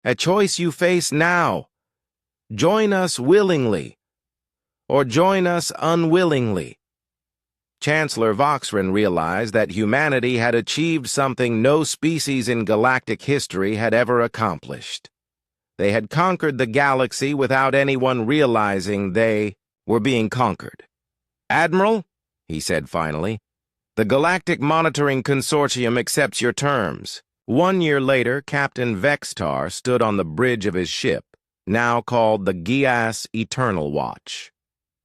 A choice you face now. Join us willingly, or join us unwillingly. Chancellor Voxrin realized that humanity had achieved something no species in galactic history had ever accomplished. They had conquered the galaxy without anyone realizing they were being conquered. "Admiral," he said finally, "the Galactic Monitoring Consortium accepts your terms." 1 year later, Captain Vextar stood on the bridge of his ship, now called the Gias Eternal Watch.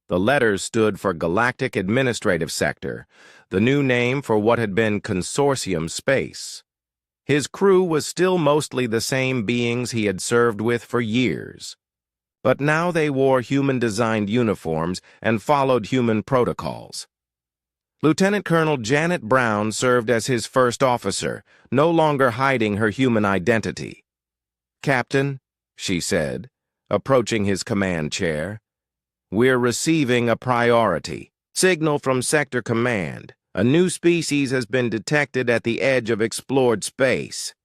The letters stood for Galactic Administrative Sector, the new name for what had been Consortium Space. His crew was still mostly the same beings he had served with for years, but now they wore human-designed uniforms and followed human protocols. Lieutenant Colonel Janet Brown served as his first officer, no longer hiding her human identity. "Captain," she said, approaching his command chair, "we're receiving a priority. Signal from Sector Command. A new species has been detected at the edge of explored space."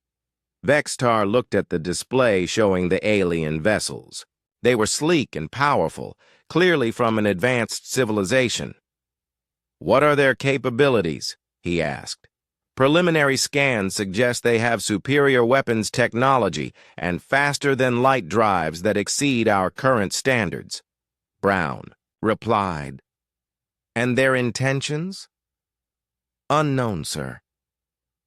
Vextar looked at the display showing the alien vessels. They were sleek and powerful, clearly from an advanced civilization. "What are their capabilities?" he asked. "Preliminary scans suggest they have superior weapons technology and faster-than-light drives that exceed our current standards," Brown replied. "And their intentions?" "Unknown, sir.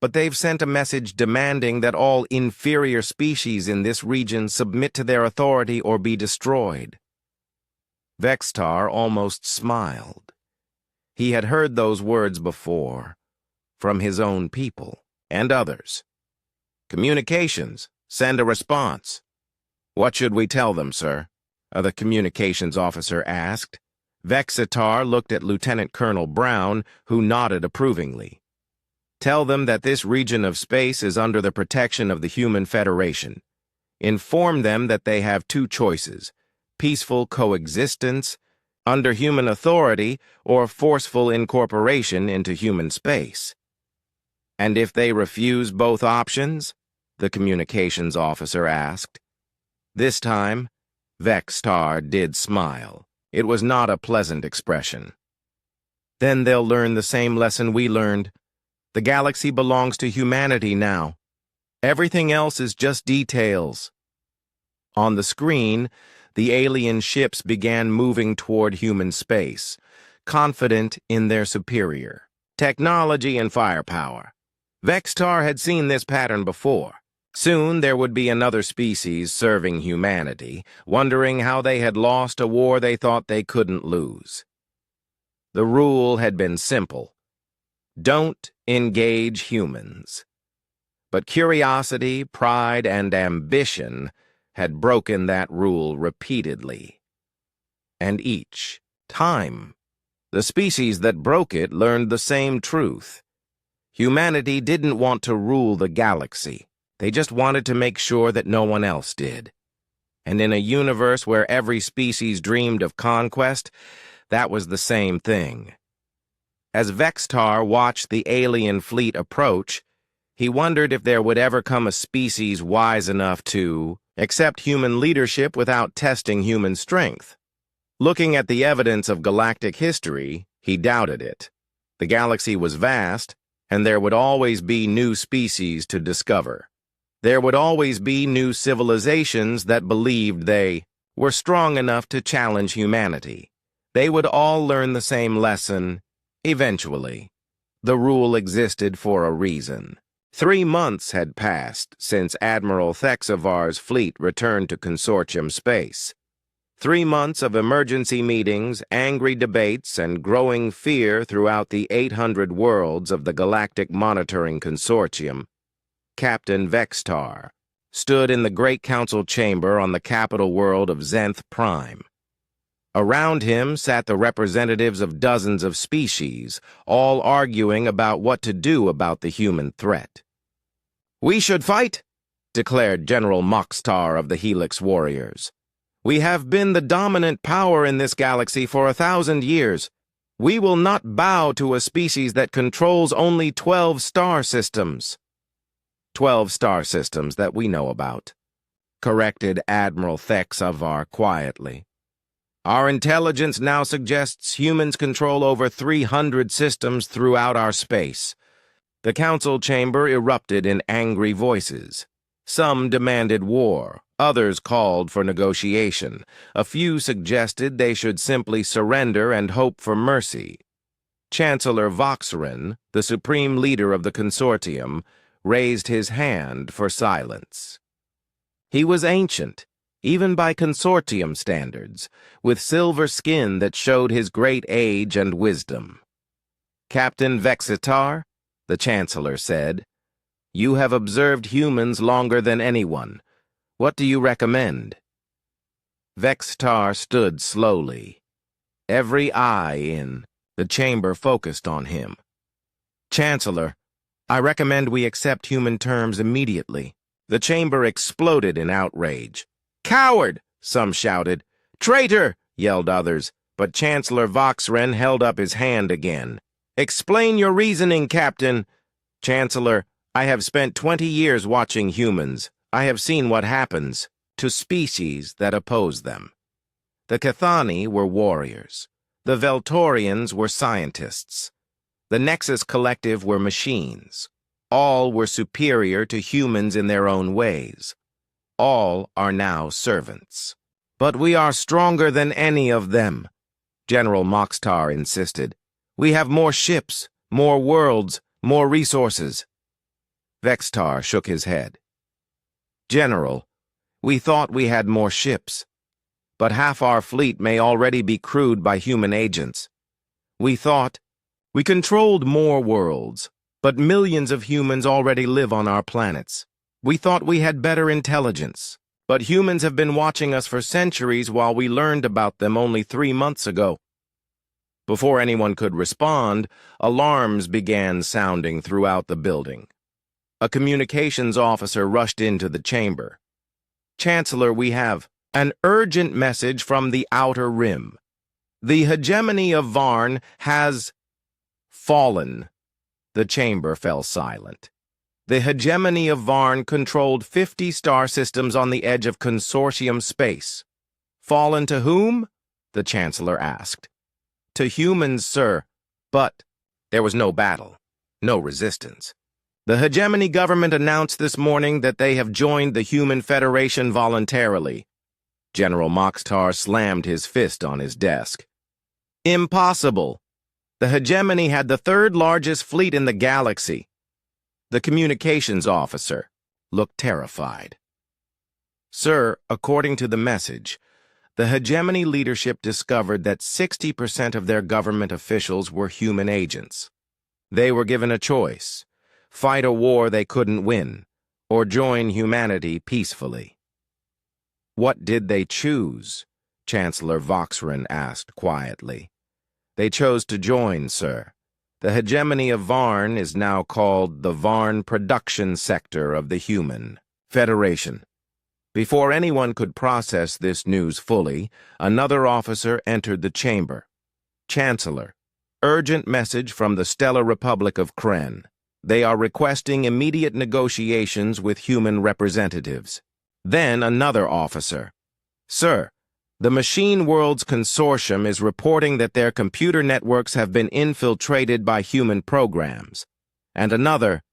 But they've sent a message demanding that all inferior species in this region submit to their authority or be destroyed." Vextar almost smiled. He had heard those words before, from his own people and others. "Communications, send a response." "What should we tell them, sir?" the communications officer asked. Vexitar looked at Lieutenant Colonel Brown, who nodded approvingly. "Tell them that this region of space is under the protection of the Human Federation. Inform them that they have two choices: peaceful coexistence under human authority or forceful incorporation into human space." "And if they refuse both options?" the communications officer asked. This time, Vextar did smile. It was not a pleasant expression. "Then they'll learn the same lesson we learned. The galaxy belongs to humanity now. Everything else is just details." On the screen, the alien ships began moving toward human space, confident in their superior technology and firepower. Vextar had seen this pattern before. Soon there would be another species serving humanity, wondering how they had lost a war they thought they couldn't lose. The rule had been simple: don't engage humans. But curiosity, pride, and ambition had broken that rule repeatedly. And each time, the species that broke it learned the same truth. Humanity didn't want to rule the galaxy. They just wanted to make sure that no one else did. And in a universe where every species dreamed of conquest, that was the same thing. As Vextar watched the alien fleet approach, he wondered if there would ever come a species wise enough to accept human leadership without testing human strength. Looking at the evidence of galactic history, he doubted it. The galaxy was vast, and there would always be new species to discover. There would always be new civilizations that believed they were strong enough to challenge humanity. They would all learn the same lesson, eventually. The rule existed for a reason. 3 months had passed since Admiral Thexavar's fleet returned to Consortium space. 3 months of emergency meetings, angry debates, and growing fear throughout the 800 worlds of the Galactic Monitoring Consortium. Captain Vextar stood in the Great Council chamber on the capital world of Zenth Prime. Around him sat the representatives of dozens of species, all arguing about what to do about the human threat. "We should fight," declared General Moxtar of the Helix Warriors. "We have been the dominant power in this galaxy for 1,000 years. We will not bow to a species that controls only 12 star systems. 12 star systems that we know about." corrected Admiral Thexavar quietly. Our intelligence now suggests humans control over 300 systems throughout our space. The council chamber erupted in angry voices. Some demanded war, others called for negotiation. A few suggested they should simply surrender and hope for mercy. Chancellor Voxren, the supreme leader of the consortium, raised his hand for silence. He was ancient, even by consortium standards, with silver skin that showed his great age and wisdom. "Captain Vexitar," the Chancellor said, "you have observed humans longer than anyone. What do you recommend?" Vexitar stood slowly. Every eye in the chamber focused on him. "Chancellor, I recommend we accept human terms immediately." The chamber exploded in outrage. "Coward!" some shouted. "Traitor!" yelled others, but Chancellor Voxren held up his hand again. "Explain your reasoning, Captain." "Chancellor, I have spent 20 years watching humans. I have seen what happens to species that oppose them. The Cathani were warriors. The Veltorians were scientists. The Nexus Collective were machines. All were superior to humans in their own ways. All are now servants. But we are stronger than any of them," General Moxtar insisted. "We have more ships, more worlds, more resources." Vextar shook his head. "General, we thought we had more ships, but half our fleet may already be crewed by human agents. We thought we controlled more worlds, but millions of humans already live on our planets. We thought we had better intelligence, but humans have been watching us for centuries while we learned about them only 3 months ago." Before anyone could respond, alarms began sounding throughout the building. A communications officer rushed into the chamber. "Chancellor, we have an urgent message from the Outer Rim. The hegemony of Varn has fallen." The chamber fell silent. The hegemony of Varn controlled 50 star systems on the edge of consortium space. "Fallen to whom?" the Chancellor asked. "To humans, sir, but there was no battle, no resistance. The hegemony government announced this morning that they have joined the Human Federation voluntarily." General Moxtar slammed his fist on his desk. "Impossible. The hegemony had the 3rd largest fleet in the galaxy." The communications officer looked terrified. "Sir, according to the message, the hegemony leadership discovered that 60% of their government officials were human agents. They were given a choice: fight a war they couldn't win, or join humanity peacefully." "What did they choose?" Chancellor Voxren asked quietly. "They chose to join, sir. The hegemony of Varn is now called the Varn Production Sector of the Human Federation." Before anyone could process this news fully, another officer entered the chamber. "Chancellor, urgent message from the Stellar Republic of Kren. They are requesting immediate negotiations with human representatives." Then another officer. "Sir, the Machine Worlds Consortium is reporting that their computer networks have been infiltrated by human programs." And another,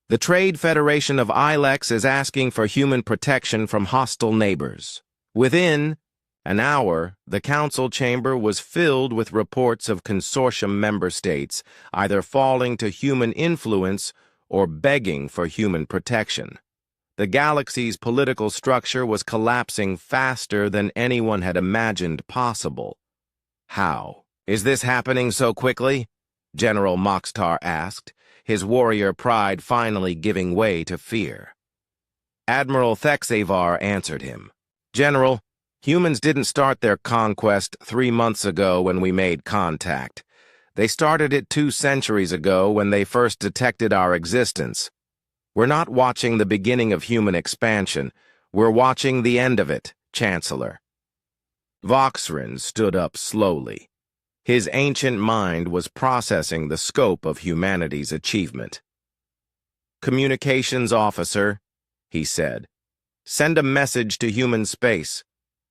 "The Trade Federation of Ilex is asking for human protection from hostile neighbors." Within an hour, the council chamber was filled with reports of consortium member states either falling to human influence or begging for human protection. The galaxy's political structure was collapsing faster than anyone had imagined possible. "How is this happening so quickly?" General Moxtar asked, his warrior pride finally giving way to fear. Admiral Thexavar answered him. "General, humans didn't start their conquest 3 months ago when we made contact. They started it 2 centuries ago when they first detected our existence. We're not watching the beginning of human expansion. We're watching the end of it, Chancellor." Voxren stood up slowly. His ancient mind was processing the scope of humanity's achievement. "Communications officer," he said, Send a message to human space.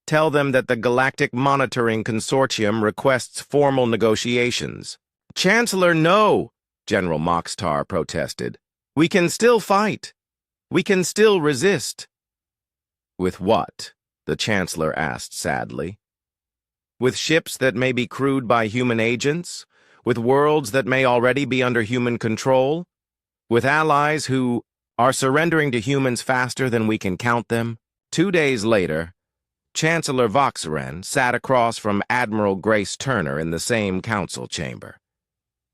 Tell them that the Galactic Monitoring Consortium requests formal negotiations. Chancellor, no, General Moxtar protested. We can still fight. We can still resist. With what? The Chancellor asked sadly. With ships that may be crewed by human agents? With worlds that may already be under human control? With allies who are surrendering to humans faster than we can count them? 2 days later, Chancellor Voxeren sat across from Admiral Grace Turner in the same council chamber.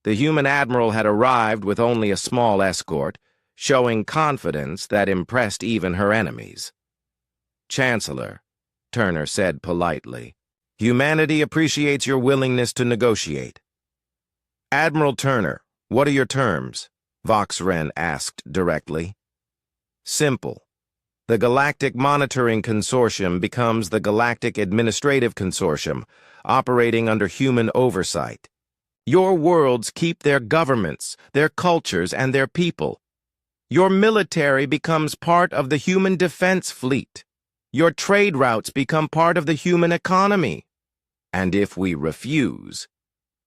The human admiral had arrived with only a small escort, showing confidence that impressed even her enemies. Chancellor, Turner said politely, humanity appreciates your willingness to negotiate. Admiral Turner, what are your terms? Voxeren asked directly. Simple. The Galactic Monitoring Consortium becomes the Galactic Administrative Consortium, operating under human oversight. Your worlds keep their governments, their cultures, and their people. Your military becomes part of the human defense fleet. Your trade routes become part of the human economy. And if we refuse,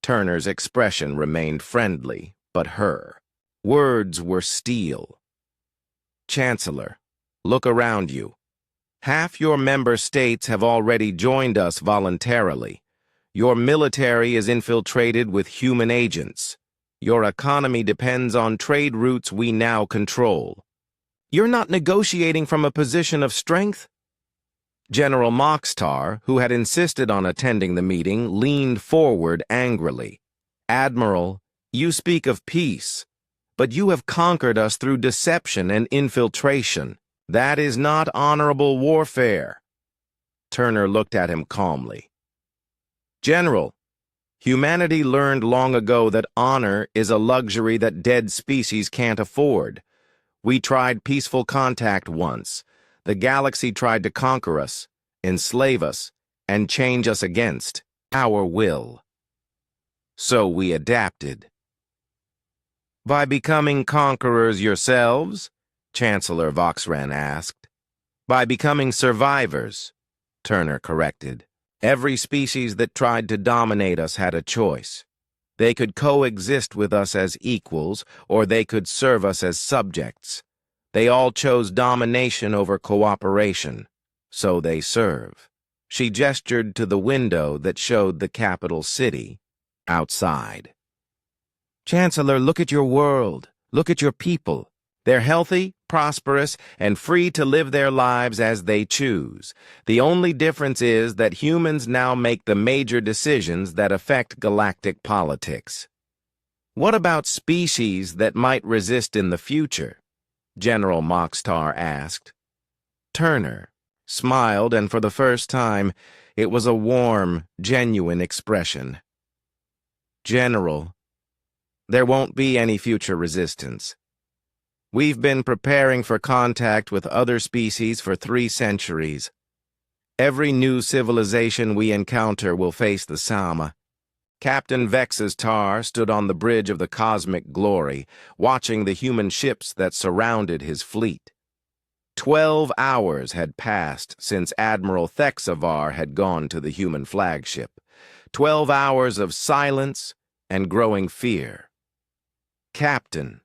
Turner's expression remained friendly, but her words were steel. Chancellor, look around you. Half your member states have already joined us voluntarily. Your military is infiltrated with human agents. Your economy depends on trade routes we now control. You're not negotiating from a position of strength? General Moxtar, who had insisted on attending the meeting, leaned forward angrily. Admiral, you speak of peace, but you have conquered us through deception and infiltration. That is not honorable warfare. Turner looked at him calmly. General, humanity learned long ago that honor is a luxury that dead species can't afford. We tried peaceful contact once. The galaxy tried to conquer us, enslave us, and change us against our will. So we adapted. By becoming conquerors yourselves? Chancellor Voxeren asked. By becoming survivors, Turner corrected. Every species that tried to dominate us had a choice. They could coexist with us as equals, or they could serve us as subjects. They all chose domination over cooperation, so they serve. She gestured to the window that showed the capital city outside. Chancellor, look at your world. Look at your people. They're healthy, prosperous, and free to live their lives as they choose. The only difference is that humans now make the major decisions that affect galactic politics. What about species that might resist in the future? General Moxtar asked. Turner smiled, and for the first time, it was a warm, genuine expression. General, there won't be any future resistance. We've been preparing for contact with other species for 3 centuries. Every new civilization we encounter will face the same. Captain Vex's tar stood on the bridge of the Cosmic Glory, watching the human ships that surrounded his fleet. 12 hours had passed since Admiral Thexavar had gone to the human flagship. 12 hours of silence and growing fear. Captain,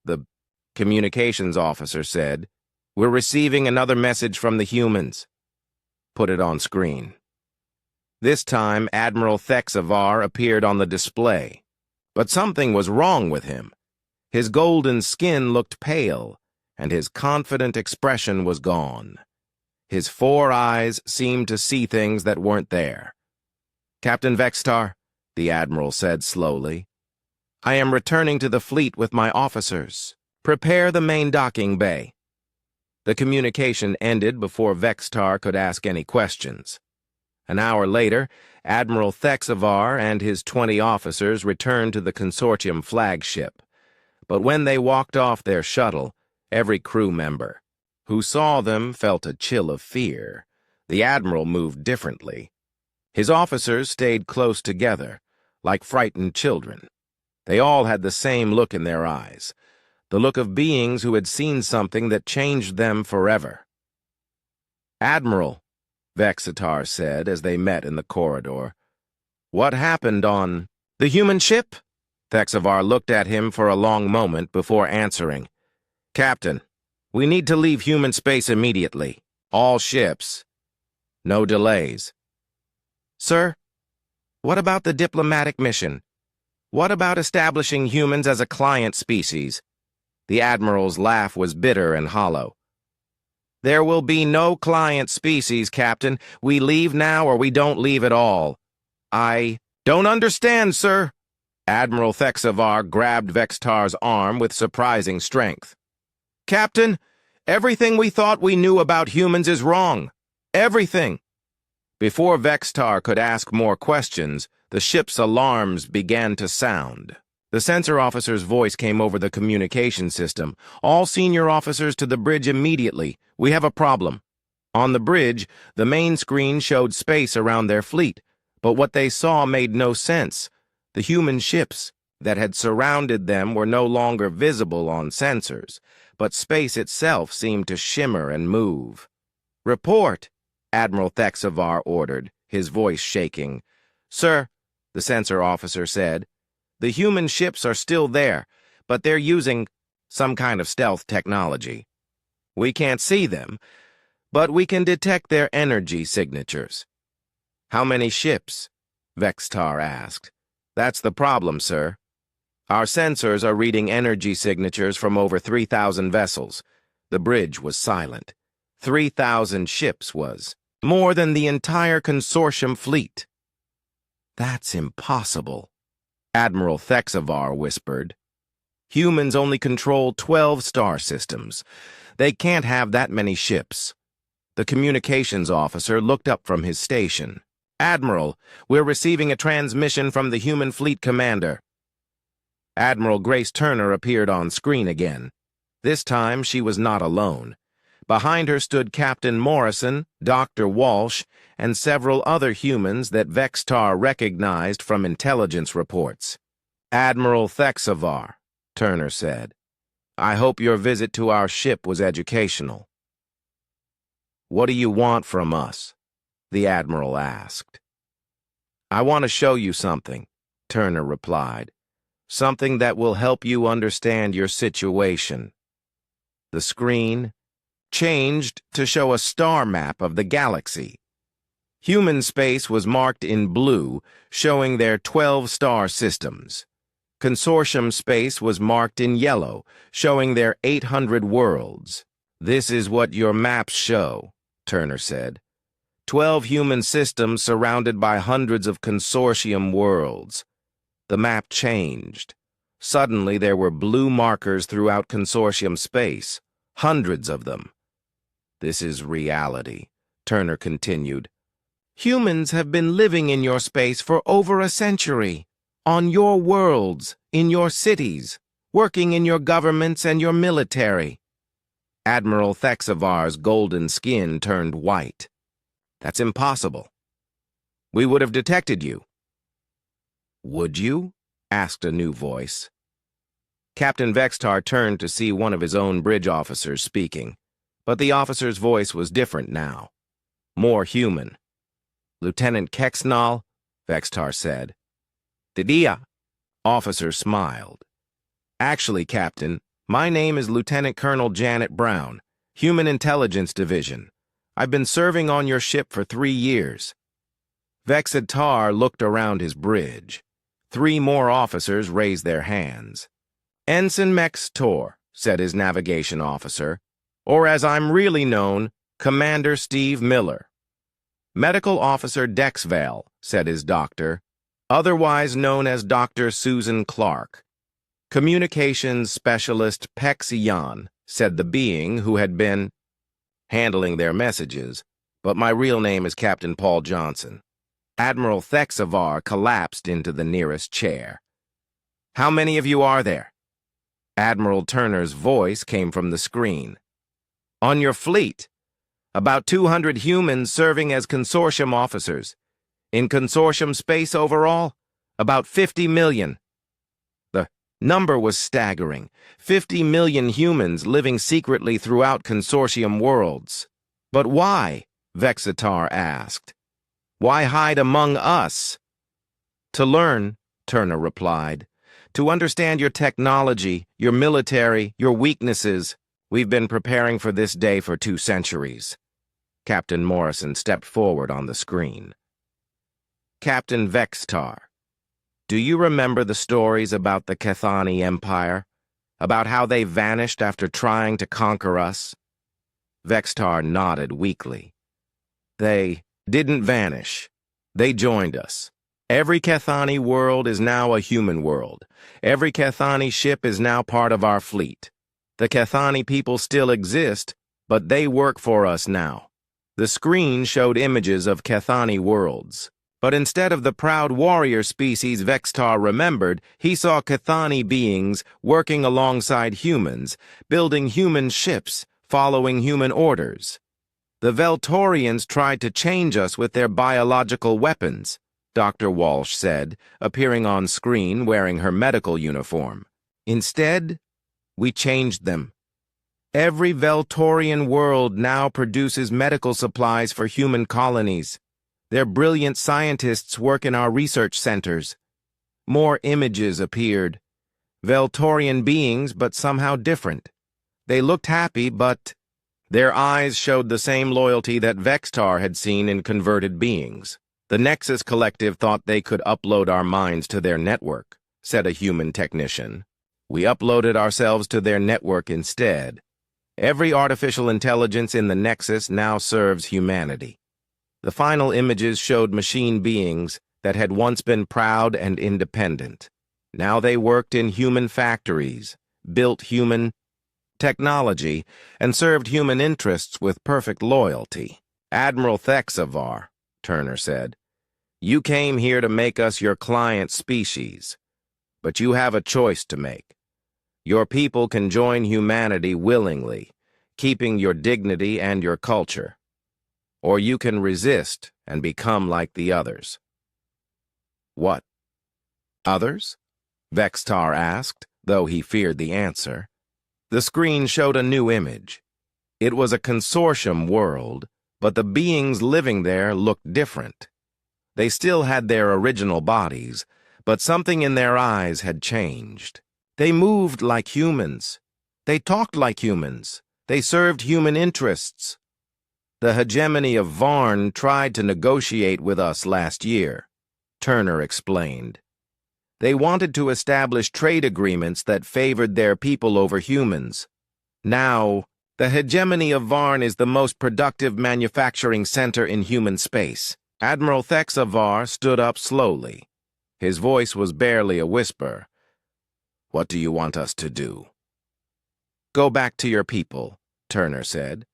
the communications officer said, we're receiving another message from the humans. Put it on screen. This time, Admiral Thexavar appeared on the display. But something was wrong with him. His golden skin looked pale, and his confident expression was gone. His 4 eyes seemed to see things that weren't there. Captain Vextar, the Admiral said slowly, I am returning to the fleet with my officers. Prepare the main docking bay. The communication ended before Vextar could ask any questions. An hour later, Admiral Thexavar and his 20 officers returned to the consortium flagship. But when they walked off their shuttle, every crew member who saw them felt a chill of fear. The Admiral moved differently. His officers stayed close together, like frightened children. They all had the same look in their eyes, the look of beings who had seen something that changed them forever. "Admiral," Vexitar said as they met in the corridor, "what happened on the human ship?" Vexivar looked at him for a long moment before answering. "Captain, we need to leave human space immediately. All ships. No delays." "Sir, what about the diplomatic mission? What about establishing humans as a client species?" The Admiral's laugh was bitter and hollow. "There will be no client species, Captain. We leave now or we don't leave at all." "I don't understand, sir." Admiral Vexivar grabbed Vextar's arm with surprising strength. "Captain, everything we thought we knew about humans is wrong. Everything." Before Vextar could ask more questions, the ship's alarms began to sound. The sensor officer's voice came over the communication system. "All senior officers to the bridge immediately. We have a problem." On the bridge, the main screen showed space around their fleet, but what they saw made no sense. The human ships that had surrounded them were no longer visible on sensors, but space itself seemed to shimmer and move. "Report," Admiral Vexivar ordered, his voice shaking. "Sir," the sensor officer said, "the human ships are still there, but they're using some kind of stealth technology. We can't see them, but we can detect their energy signatures." "How many ships?" Vextar asked. "That's the problem, sir. Our sensors are reading energy signatures from over 3,000 vessels." The bridge was silent. 3,000 ships was more than the entire consortium fleet. "That's impossible," Admiral Vexivar whispered. "Humans only control 12 star systems. They can't have that many ships." The communications officer looked up from his station. "Admiral, we're receiving a transmission from the human fleet commander." Admiral Grace Turner appeared on screen again. This time she was not alone. Behind her stood Captain Morrison, Dr. Walsh, and several other humans that Vextar recognized from intelligence reports. "Admiral Vexivar," Turner said, "I hope your visit to our ship was educational." "What do you want from us?" the Admiral asked. "I want to show you something," Turner replied. "Something that will help you understand your situation." The screen changed to show a star map of the galaxy. Human space was marked in blue, showing their 12 star systems. Consortium space was marked in yellow, showing their 800 worlds. "This is what your maps show," Turner said. 12 human systems surrounded by hundreds of consortium worlds. The map changed. Suddenly there were blue markers throughout consortium space, hundreds of them. "This is reality," Turner continued. "Humans have been living in your space for over a century, on your worlds, in your cities, working in your governments and your military." Admiral Vexivar's golden skin turned white. "That's impossible. We would have detected you." "Would you?" asked a new voice. Captain Vextar turned to see one of his own bridge officers speaking, but the officer's voice was different now, more human. "Lieutenant Kexnal," Vextar said. "Didia." Officer smiled. "Actually, Captain, my name is Lieutenant Colonel Janet Brown, Human Intelligence Division. I've been serving on your ship for 3 years. Vexitar looked around his bridge. 3 more officers raised their hands. "Ensign Mex Tor," said his navigation officer, "or as I'm really known, Commander Steve Miller." "Medical Officer Dexvale," said his doctor, "otherwise known as Dr. Susan Clark." "Communications Specialist Pexion," said the being who had been handling their messages, "but my real name is Captain Paul Johnson." Admiral Vexivar collapsed into the nearest chair. "How many of you are there?" Admiral Turner's voice came from the screen. "On your fleet, about 200 humans serving as consortium officers. In consortium space overall, about 50 million. The number was staggering. 50 million humans living secretly throughout consortium worlds. But why? Vexitar asked. Why hide among us? To learn, Turner replied. To understand your technology, your military, your weaknesses. We've been preparing for this day for 2 centuries. Captain Morrison stepped forward on the screen. Captain Vexitar, do you remember the stories about the Cathani Empire? About how they vanished after trying to conquer us? Vexitar nodded weakly. They didn't vanish. They joined us. Every Cathani world is now a human world. Every Cathani ship is now part of our fleet. The Cathani people still exist, but they work for us now. The screen showed images of Cathani worlds. But instead of the proud warrior species Vexitar remembered, he saw Cathani beings working alongside humans, building human ships, following human orders. The Veltorians tried to change us with their biological weapons, Dr. Walsh said, appearing on screen wearing her medical uniform. Instead, we changed them. Every Veltorian world now produces medical supplies for human colonies. Their brilliant scientists work in our research centers. More images appeared. Veltorian beings, but somehow different. They looked happy, but their eyes showed the same loyalty that Vexitar had seen in converted beings. The Nexus Collective thought they could upload our minds to their network, said a human technician. We uploaded ourselves to their network instead. Every artificial intelligence in the Nexus now serves humanity. The final images showed machine beings that had once been proud and independent. Now they worked in human factories, built human technology, and served human interests with perfect loyalty. Admiral Thexavar, Turner said, you came here to make us your client species, but you have a choice to make. Your people can join humanity willingly, keeping your dignity and your culture. Or you can resist and become like the others. What? Others? Vexitar asked, though he feared the answer. The screen showed a new image. It was a consortium world, but the beings living there looked different. They still had their original bodies, but something in their eyes had changed. They moved like humans. They talked like humans. They served human interests. The hegemony of Varn tried to negotiate with us last year, Turner explained. They wanted to establish trade agreements that favored their people over humans. Now, the hegemony of Varn is the most productive manufacturing center in human space. Admiral Thexavar stood up slowly. His voice was barely a whisper. What do you want us to do? Go back to your people, Turner said.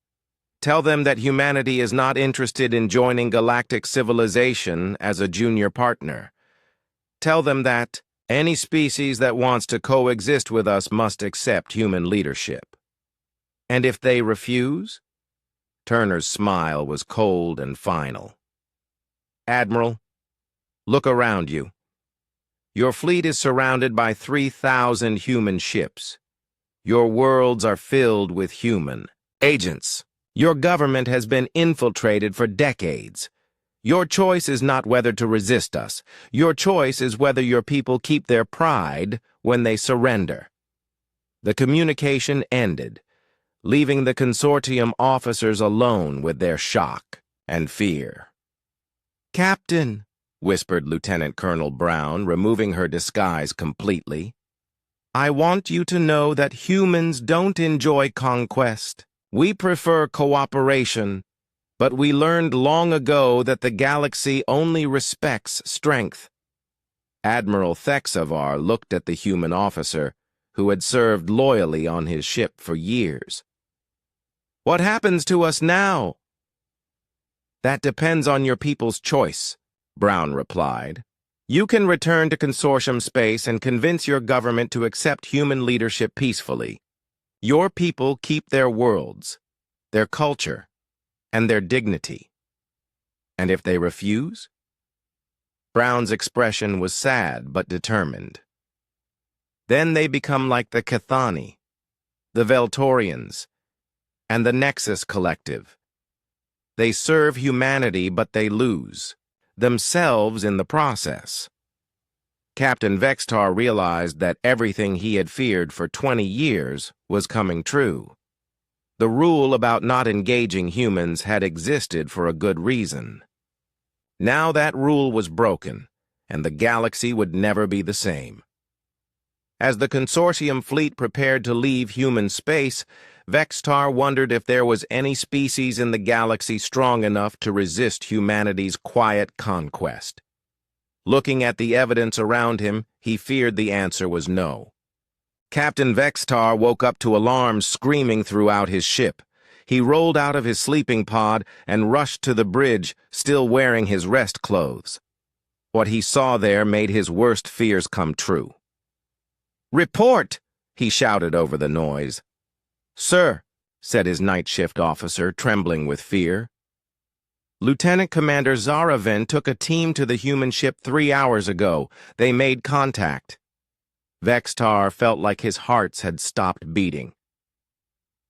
Tell them that humanity is not interested in joining galactic civilization as a junior partner. Tell them that any species that wants to coexist with us must accept human leadership. And if they refuse? Turner's smile was cold and final. Admiral, look around you. Your fleet is surrounded by 3,000 human ships. Your worlds are filled with human agents. Your government has been infiltrated for decades. Your choice is not whether to resist us. Your choice is whether your people keep their pride when they surrender. The communication ended, leaving the consortium officers alone with their shock and fear. Captain, whispered Lieutenant Colonel Brown, removing her disguise completely, I want you to know that humans don't enjoy conquest. We prefer cooperation, but we learned long ago that the galaxy only respects strength. Admiral Thexavar looked at the human officer, who had served loyally on his ship for years. What happens to us now? That depends on your people's choice, Brown replied. You can return to consortium space and convince your government to accept human leadership peacefully. Your people keep their worlds, their culture, and their dignity. And if they refuse? Brown's expression was sad but determined. Then they become like the Cathani, the Veltorians, and the Nexus Collective. They serve humanity, but they lose themselves in the process. Captain Vextar realized that everything he had feared for 20 years was coming true. The rule about not engaging humans had existed for a good reason. Now that rule was broken, and the galaxy would never be the same. As the consortium fleet prepared to leave human space, Vextar wondered if there was any species in the galaxy strong enough to resist humanity's quiet conquest. Looking at the evidence around him, he feared the answer was no. Captain Vextar woke up to alarms screaming throughout his ship. He rolled out of his sleeping pod and rushed to the bridge, still wearing his rest clothes. What he saw there made his worst fears come true. "Report!" he shouted over the noise. "Sir," said his night shift officer, trembling with fear. "Lieutenant Commander Zaraven took a team to the human ship 3 hours ago. They made contact." Vextar felt like his heart had stopped beating.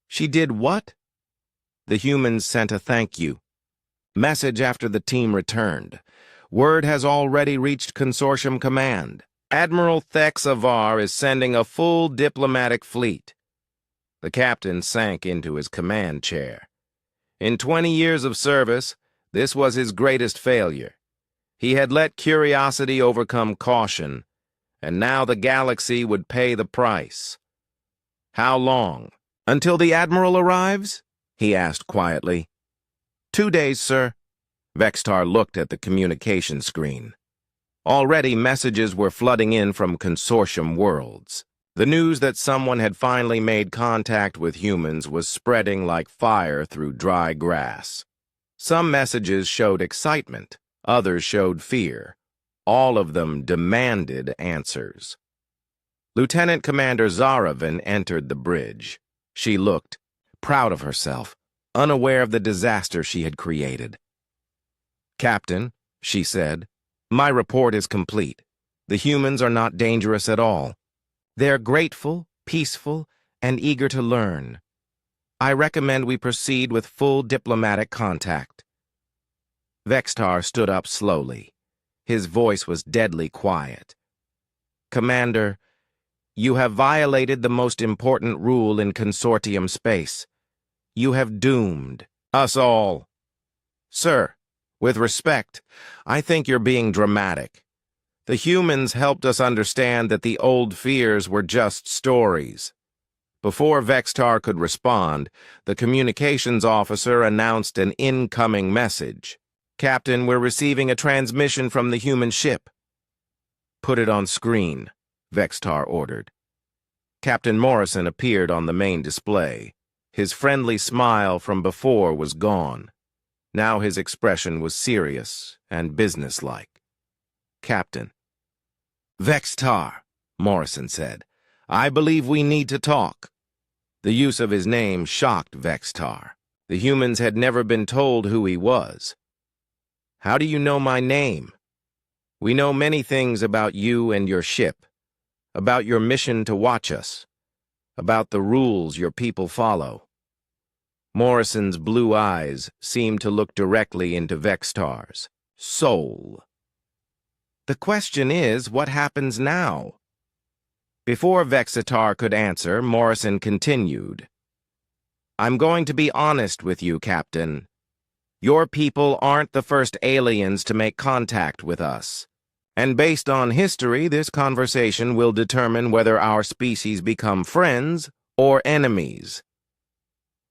"She did what?" "The humans sent a thank you message after the team returned. Word has already reached Consortium Command. Admiral Thex Avar is sending a full diplomatic fleet." The captain sank into his command chair. In 20 years of service, this was his greatest failure. He had let curiosity overcome caution, and now the galaxy would pay the price. "How long? Until the Admiral arrives?" he asked quietly. 2 days, sir." Vextar looked at the communication screen. Already messages were flooding in from Consortium worlds. The news that someone had finally made contact with humans was spreading like fire through dry grass. Some messages showed excitement, others showed fear. All of them demanded answers. Lieutenant Commander Zaraven entered the bridge. She looked, proud of herself, unaware of the disaster she had created. "Captain," she said, "my report is complete. The humans are not dangerous at all. They're grateful, peaceful, and eager to learn. I recommend we proceed with full diplomatic contact." Vextar stood up slowly. His voice was deadly quiet. "Commander, you have violated the most important rule in Consortium space. You have doomed us all." "Sir, with respect, I think you're being dramatic. The humans helped us understand that the old fears were just stories." Before Vextar could respond, the communications officer announced an incoming message. "Captain, we're receiving a transmission from the human ship." "Put it on screen," Vextar ordered. Captain Morrison appeared on the main display. His friendly smile from before was gone. Now his expression was serious and businesslike. "Captain." "Vextar," Morrison said, "I believe we need to talk." The use of his name shocked Vextar. The humans had never been told who he was. "How do you know my name?" "We know many things about you and your ship, about your mission to watch us, about the rules your people follow." Morrison's blue eyes seemed to look directly into Vextar's soul. "The question is, what happens now?" Before Vextar could answer, Morrison continued. "I'm going to be honest with you, Captain. Your people aren't the first aliens to make contact with us. And based on history, this conversation will determine whether our species become friends or enemies."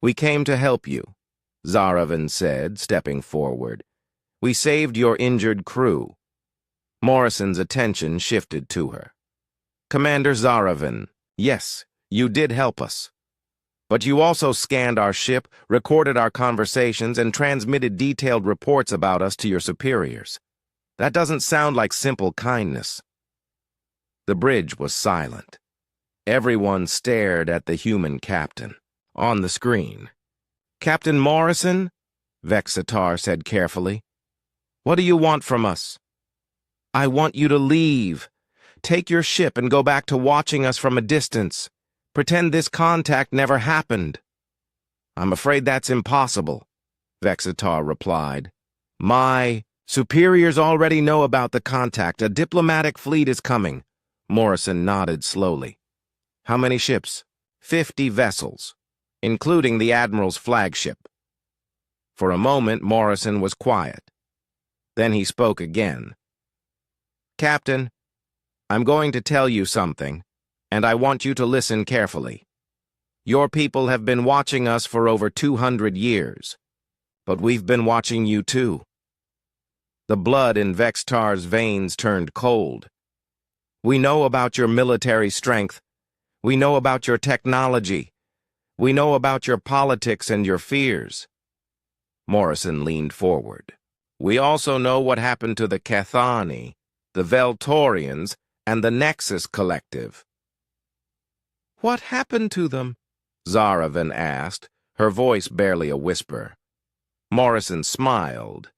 "We came to help you," Zaraven said, stepping forward. "We saved your injured crew." Morrison's attention shifted to her. "Commander Zaraven, yes, you did help us. But you also scanned our ship, recorded our conversations, and transmitted detailed reports about us to your superiors. That doesn't sound like simple kindness." The bridge was silent. Everyone stared at the human captain. On the screen, "Captain Morrison," Vextar said carefully, "what do you want from us?" "I want you to leave. Take your ship and go back to watching us from a distance. Pretend this contact never happened." "I'm afraid that's impossible." Vexatar replied. My superiors already know about the contact. A diplomatic fleet is coming. Morrison nodded slowly. How many ships? 50 vessels, including the Admiral's flagship. For a moment, Morrison was quiet. Then he spoke again. Captain, I'm going to tell you something, and I want you to listen carefully. Your people have been watching us for over 200 years, but we've been watching you too. The blood in Vextar's veins turned cold. We know about your military strength. We know about your technology. We know about your politics and your fears. Morrison leaned forward. We also know what happened to the Cathani, the Veltorians, and the Nexus Collective. What happened to them? Zaravan asked, her voice barely a whisper. Morrison smiled,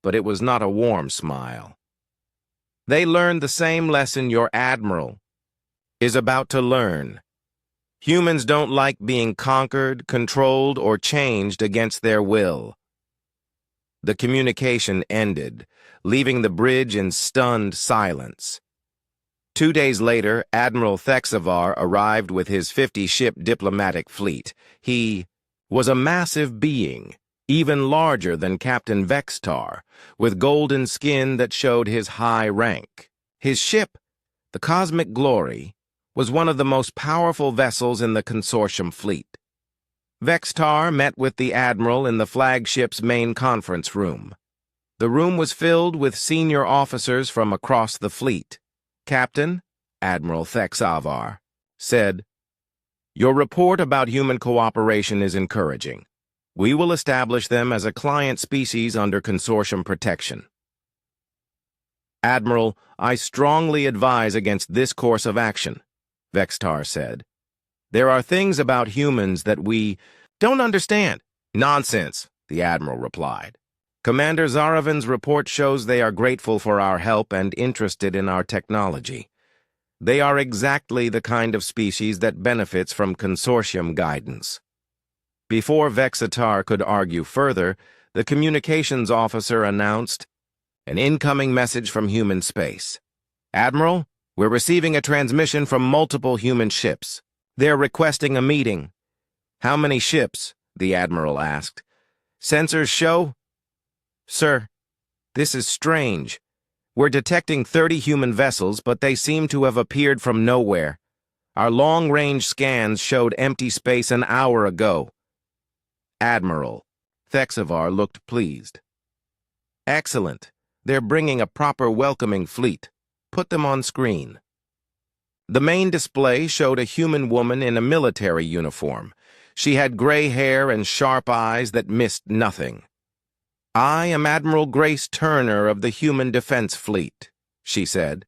but it was not a warm smile. They learned the same lesson your Admiral is about to learn. Humans don't like being conquered, controlled, or changed against their will. The communication ended, leaving the bridge in stunned silence. 2 days later, Admiral Thexavar arrived with his 50-ship diplomatic fleet. He was a massive being, even larger than Captain Vextar, with golden skin that showed his high rank. His ship, the Cosmic Glory, was one of the most powerful vessels in the consortium fleet. Vextar met with the Admiral in the flagship's main conference room. The room was filled with senior officers from across the fleet. Captain, Admiral Thexavar, said, Your report about human cooperation is encouraging. We will establish them as a client species under consortium protection. Admiral, I strongly advise against this course of action, Vextar said. There are things about humans that we don't understand. Nonsense, the Admiral replied. Commander Zaravan's report shows they are grateful for our help and interested in our technology. They are exactly the kind of species that benefits from consortium guidance. Before Vexatar could argue further, the communications officer announced an incoming message from human space. Admiral, we're receiving a transmission from multiple human ships. They're requesting a meeting. How many ships? The Admiral asked. Sensors show? Sir, this is strange. We're detecting 30 human vessels, but they seem to have appeared from nowhere. Our long-range scans showed empty space an hour ago. Admiral, Thexavar looked pleased. Excellent. They're bringing a proper welcoming fleet. Put them on screen. The main display showed a human woman in a military uniform. She had gray hair and sharp eyes that missed nothing. I am Admiral Grace Turner of the Human Defense Fleet, she said.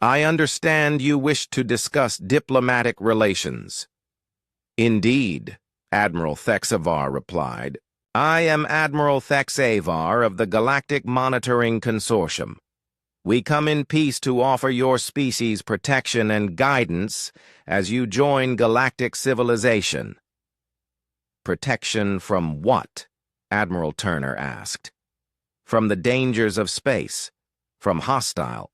I understand you wish to discuss diplomatic relations. Indeed, Admiral Thexavar replied. I am Admiral Thexavar of the Galactic Monitoring Consortium. We come in peace to offer your species protection and guidance as you join galactic civilization. Protection from what? Admiral Turner asked. From the dangers of space, from hostile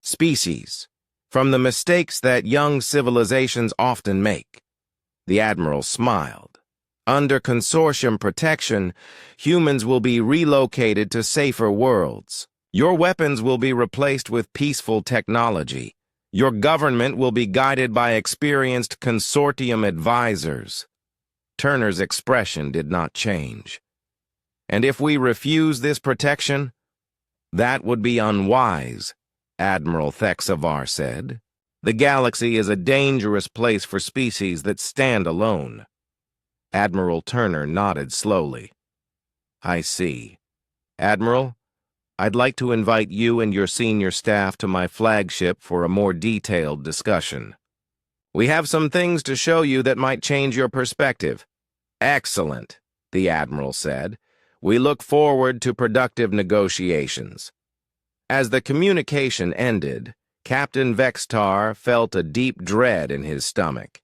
species, from the mistakes that young civilizations often make. The Admiral smiled. Under consortium protection, humans will be relocated to safer worlds. Your weapons will be replaced with peaceful technology. Your government will be guided by experienced consortium advisors. Turner's expression did not change. And if we refuse this protection, that would be unwise, Admiral Thexavar said. The galaxy is a dangerous place for species that stand alone. Admiral Turner nodded slowly. I see. Admiral, I'd like to invite you and your senior staff to my flagship for a more detailed discussion. We have some things to show you that might change your perspective. Excellent, the Admiral said. We look forward to productive negotiations. As the communication ended, Captain Vextar felt a deep dread in his stomach.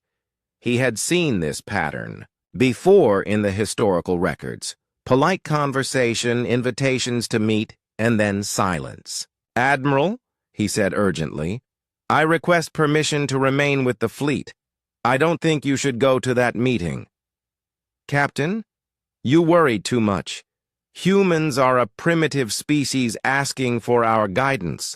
He had seen this pattern before in the historical records, Polite conversation, invitations to meet, and then silence. "Admiral," he said urgently, "I request permission to remain with the fleet. I don't think you should go to that meeting." "Captain, you worry too much. Humans are a primitive species asking for our guidance.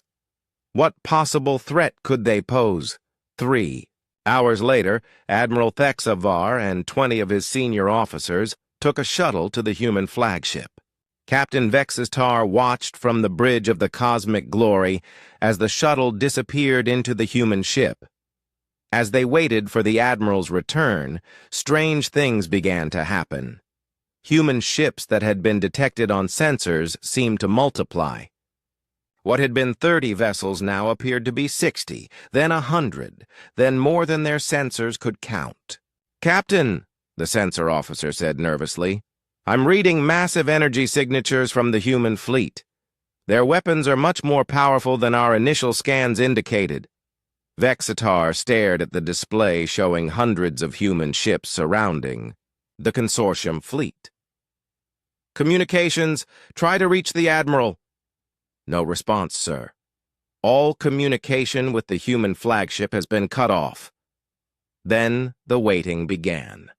What possible threat could they pose?" 3 hours later, Admiral HFY and 20 of his senior officers took a shuttle to the human flagship. Captain Vexistar watched from the bridge of the cosmic glory as the shuttle disappeared into the human ship. As they waited for the Admiral's return, strange things began to happen. Human ships that had been detected on sensors seemed to multiply. What had been 30 vessels now appeared to be 60, then 100, then more than their sensors could count. "Captain," the sensor officer said nervously, "I'm reading massive energy signatures from the human fleet. Their weapons are much more powerful than our initial scans indicated." Vexistar stared at the display showing hundreds of human ships surrounding the consortium fleet. "Communications, try to reach the Admiral." "No response, sir. All communication with the human flagship has been cut off." Then the waiting began.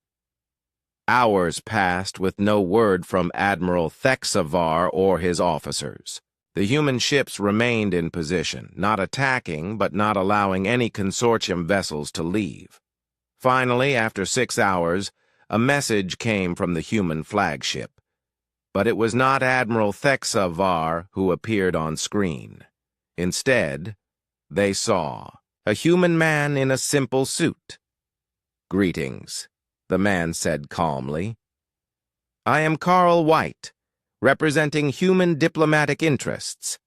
Hours passed with no word from Admiral HFY or his officers. The human ships remained in position, not attacking but not allowing any consortium vessels to leave. Finally, after 6 hours, a message came from the human flagship. But it was not Admiral HFY who appeared on screen. Instead, they saw a human man in a simple suit. "Greetings," the man said calmly. "I am Carl White, representing human diplomatic interests.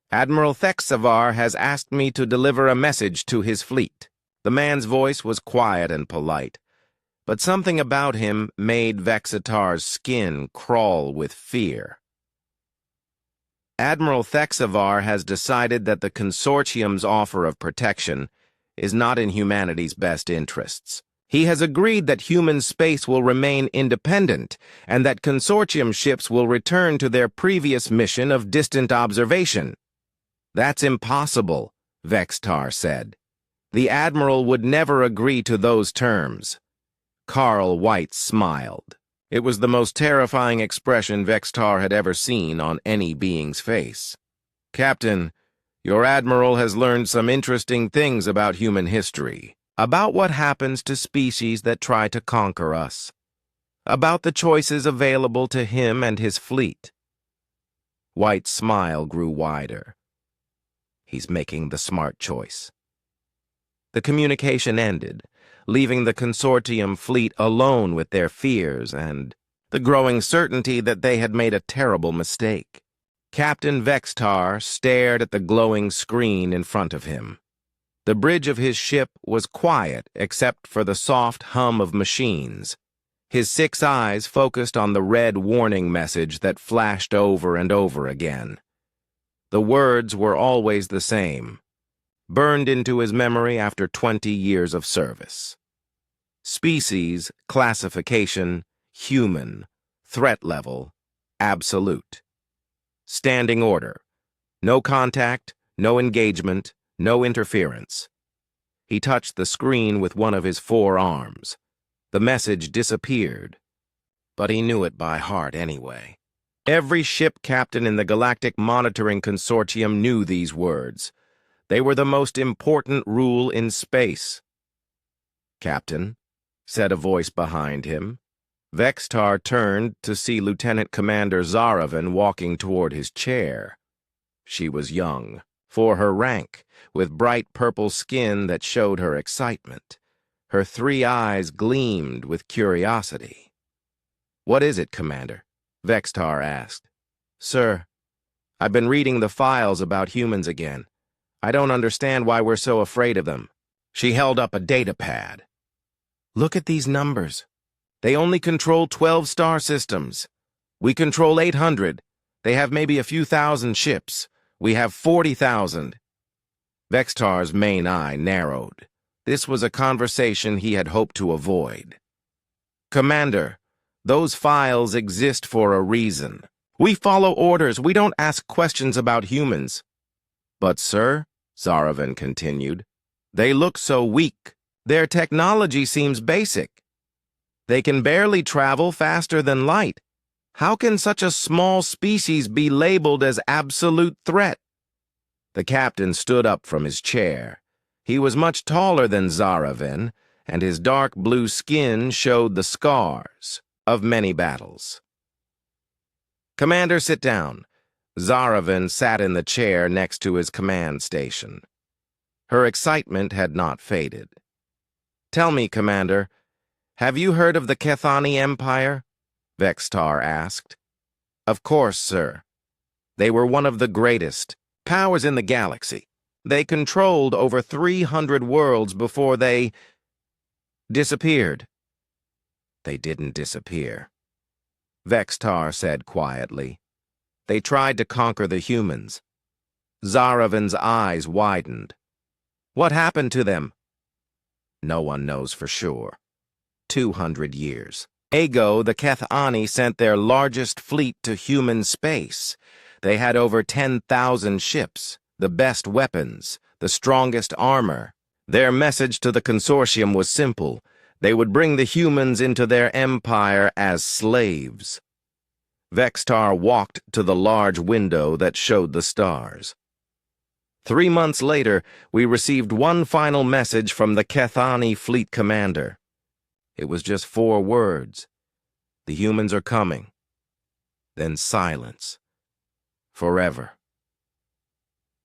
Admiral HFY has asked me to deliver a message to his fleet." The man's voice was quiet and polite, but something about him made Vexistar's skin crawl with fear. "Admiral HFY has decided that the consortium's offer of protection is not in humanity's best interests. He has agreed that human space will remain independent and that consortium ships will return to their previous mission of distant observation." "That's impossible," Vexistar said. "The Admiral would never agree to those terms." Carl White smiled. It was the most terrifying expression Vexistar had ever seen on any being's face. "Captain, your Admiral has learned some interesting things about human history. About what happens to species that try to conquer us. About the choices available to him and his fleet." White's smile grew wider. He's making the smart choice. The communication ended, leaving the consortium fleet alone with their fears and the growing certainty that they had made a terrible mistake. Captain Vexistar stared at the glowing screen in front of him. The bridge of his ship was quiet except for the soft hum of machines. His 6 eyes focused on the red warning message that flashed over and over again. The words were always the same, burned into his memory after 20 years of service. Species, classification, human, threat level, absolute. Standing order. No contact, no engagement, no interference. He touched the screen with one of his 4 arms. The message disappeared, but he knew it by heart anyway. Every ship captain in the Galactic Monitoring Consortium knew these words. They were the most important rule in space. "Captain," said a voice behind him. Vexistar turned to see Lieutenant Commander Zaravan walking toward his chair. She was young, for her rank, with bright purple skin that showed her excitement. Her 3 eyes gleamed with curiosity. "What is it, Commander?" Vexistar asked. "Sir, I've been reading the files about humans again. I don't understand why we're so afraid of them." She held up a data pad. "Look at these numbers. They only control 12 star systems. We control 800. They have maybe a few thousand ships. We have 40,000. Vexistar's main eye narrowed. This was a conversation he had hoped to avoid. "Commander, Those files exist for a reason. We follow orders. We don't ask questions about humans. But, sir, Zaravan continued, they look so weak. Their technology seems basic. They can barely travel faster than light. How can such a small species be labeled as absolute threat? The captain stood up from his chair. He was much taller than Zaravan, and his dark blue skin showed the scars of many battles. Commander, sit down. Zaravan sat in the chair next to his command station. Her excitement had not faded. Tell me, Commander, have you heard of the Kethani Empire? Vextar asked. Of course, sir. They were one of the greatest powers in the galaxy. They controlled over 300 worlds before they disappeared. They didn't disappear, Vextar said quietly. They tried to conquer the humans. Zaravan's eyes widened. What happened to them? No one knows for sure. 200 years ago, the Kethani sent their largest fleet to human space. They had over 10,000 ships, the best weapons, the strongest armor. Their message to the consortium was simple. They would bring the humans into their empire as slaves. Vextar walked to the large window that showed the stars. 3 months later, we received one final message from the Kethani fleet commander. It was just 4 words. The humans are coming. Then silence. Forever.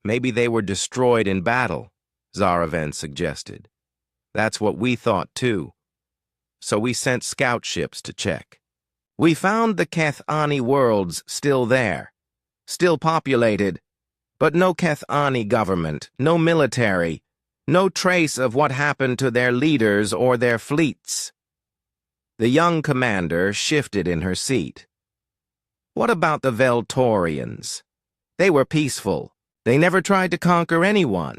Maybe they were destroyed in battle, Zaravan suggested. That's what we thought too. So we sent scout ships to check. We found the Kethani worlds still there, still populated, but no Kethani government, no military, no trace of what happened to their leaders or their fleets. The young commander shifted in her seat. What about the Veltorians? They were peaceful. They never tried to conquer anyone.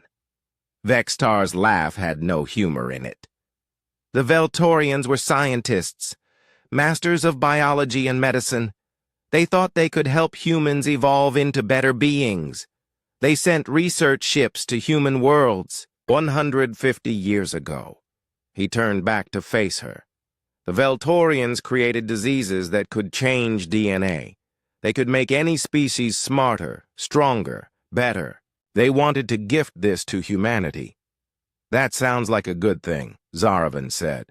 Vextar's laugh had no humor in it. The Veltorians were scientists, masters of biology and medicine. They thought they could help humans evolve into better beings. They sent research ships to human worlds 150 years ago. He turned back to face her. The Veltorians created diseases that could change DNA. They could make any species smarter, stronger, better. They wanted to gift this to humanity. That sounds like a good thing, Zaravan said.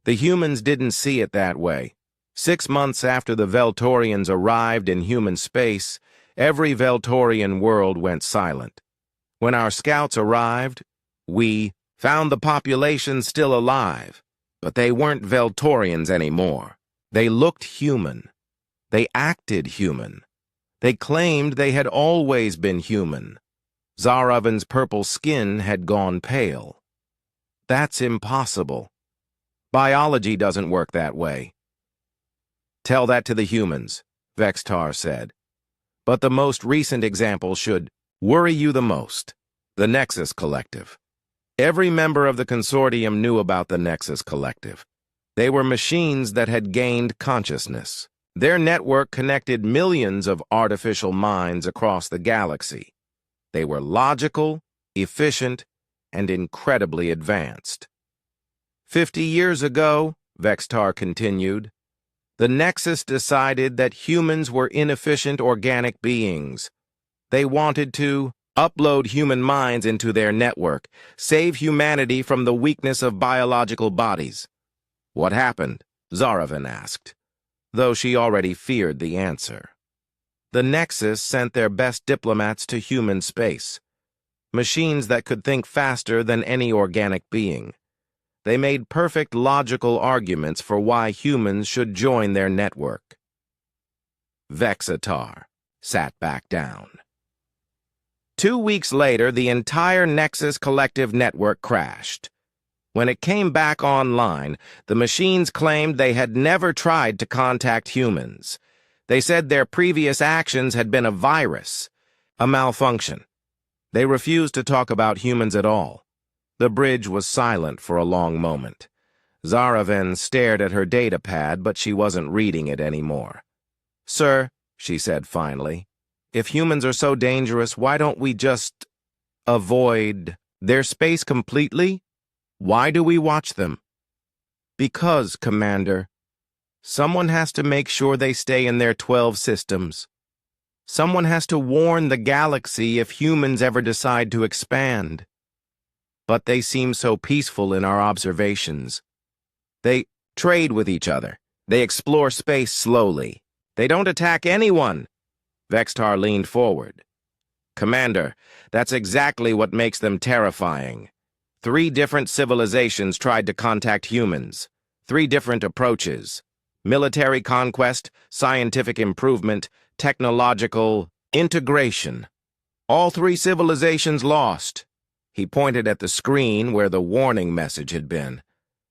The humans didn't see it that way. 6 months after the Veltorians arrived in human space, every Veltorian world went silent. When our scouts arrived, we found the population still alive, but they weren't Veltorians anymore. They looked human. They acted human. They claimed they had always been human. Zaravan's purple skin had gone pale. That's impossible. Biology doesn't work that way. Tell that to the humans, Vextar said. But the most recent example should worry you the most. The Nexus Collective. Every member of the consortium knew about the Nexus Collective. They were machines that had gained consciousness. Their network connected millions of artificial minds across the galaxy. They were logical, efficient, and incredibly advanced. 50 years ago, Vextar continued, the Nexus decided that humans were inefficient organic beings. They wanted to upload human minds into their network, save humanity from the weakness of biological bodies. What happened? Zaravan asked, though she already feared the answer. The Nexus sent their best diplomats to human space, machines that could think faster than any organic being. They made perfect logical arguments for why humans should join their network. Vexatar sat back down. 2 weeks later, the entire Nexus Collective network crashed. When it came back online, the machines claimed they had never tried to contact humans. They said their previous actions had been a virus, a malfunction. They refused to talk about humans at all. The bridge was silent for a long moment. Zaraven stared at her data pad, but she wasn't reading it anymore. "Sir," she said finally, "if humans are so dangerous, why don't we just avoid their space completely? Why do we watch them?" "Because, Commander, someone has to make sure they stay in their 12 systems. Someone has to warn the galaxy if humans ever decide to expand. But they seem so peaceful in our observations. They trade with each other. They explore space slowly. They don't attack anyone." Vextar leaned forward. "Commander, that's exactly what makes them terrifying. 3 different civilizations tried to contact humans. 3 different approaches. Military conquest, scientific improvement, technological integration. All 3 civilizations lost." He pointed at the screen where the warning message had been.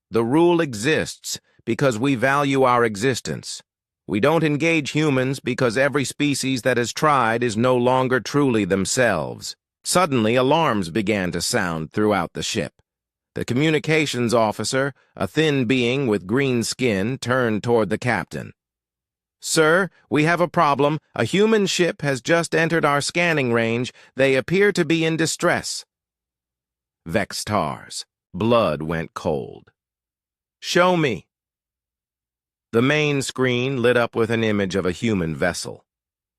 "The rule exists because we value our existence. We don't engage humans because every species that has tried is no longer truly themselves." Suddenly, alarms began to sound throughout the ship. The communications officer, a thin being with green skin, turned toward the captain. "Sir, we have a problem. A human ship has just entered our scanning range. They appear to be in distress." Vextar's blood went cold. "Show me." The main screen lit up with an image of a human vessel.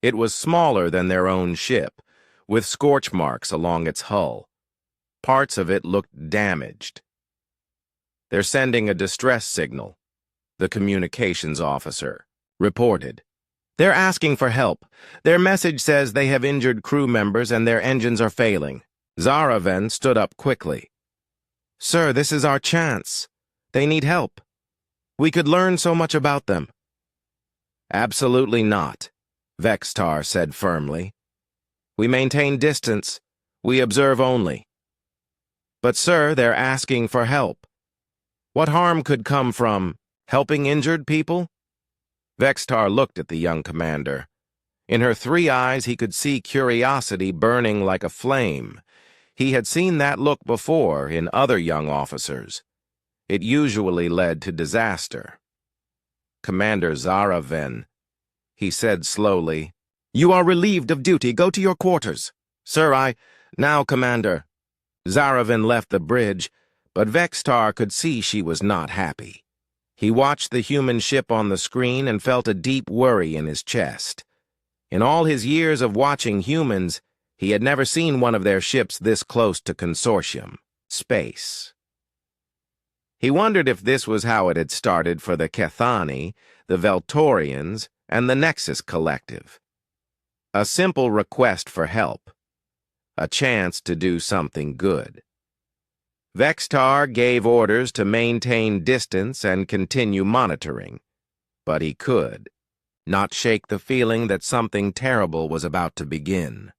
It was smaller than their own ship, with scorch marks along its hull. Parts of it looked damaged. "They're sending a distress signal," the communications officer reported. "They're asking for help. Their message says they have injured crew members and their engines are failing." Zaraven stood up quickly. "Sir, this is our chance. They need help. We could learn so much about them." "Absolutely not," Vextar said firmly. "We maintain distance. We observe only." "But sir, they're asking for help. What harm could come from helping injured people?" Vextar looked at the young commander. In her 3 eyes he could see curiosity burning like a flame. He had seen that look before in other young officers. It usually led to disaster. "Commander Zaraven," he said slowly, "you are relieved of duty. Go to your quarters." "Sir, Now, Commander." Zaraven left the bridge, but Vextar could see she was not happy. He watched the human ship on the screen and felt a deep worry in his chest. In all his years of watching humans, he had never seen one of their ships this close to consortium space. He wondered if this was how it had started for the Kethani, the Veltorians, and the Nexus Collective. A simple request for help. A chance to do something good. Vextar gave orders to maintain distance and continue monitoring, but he could not shake the feeling that something terrible was about to begin.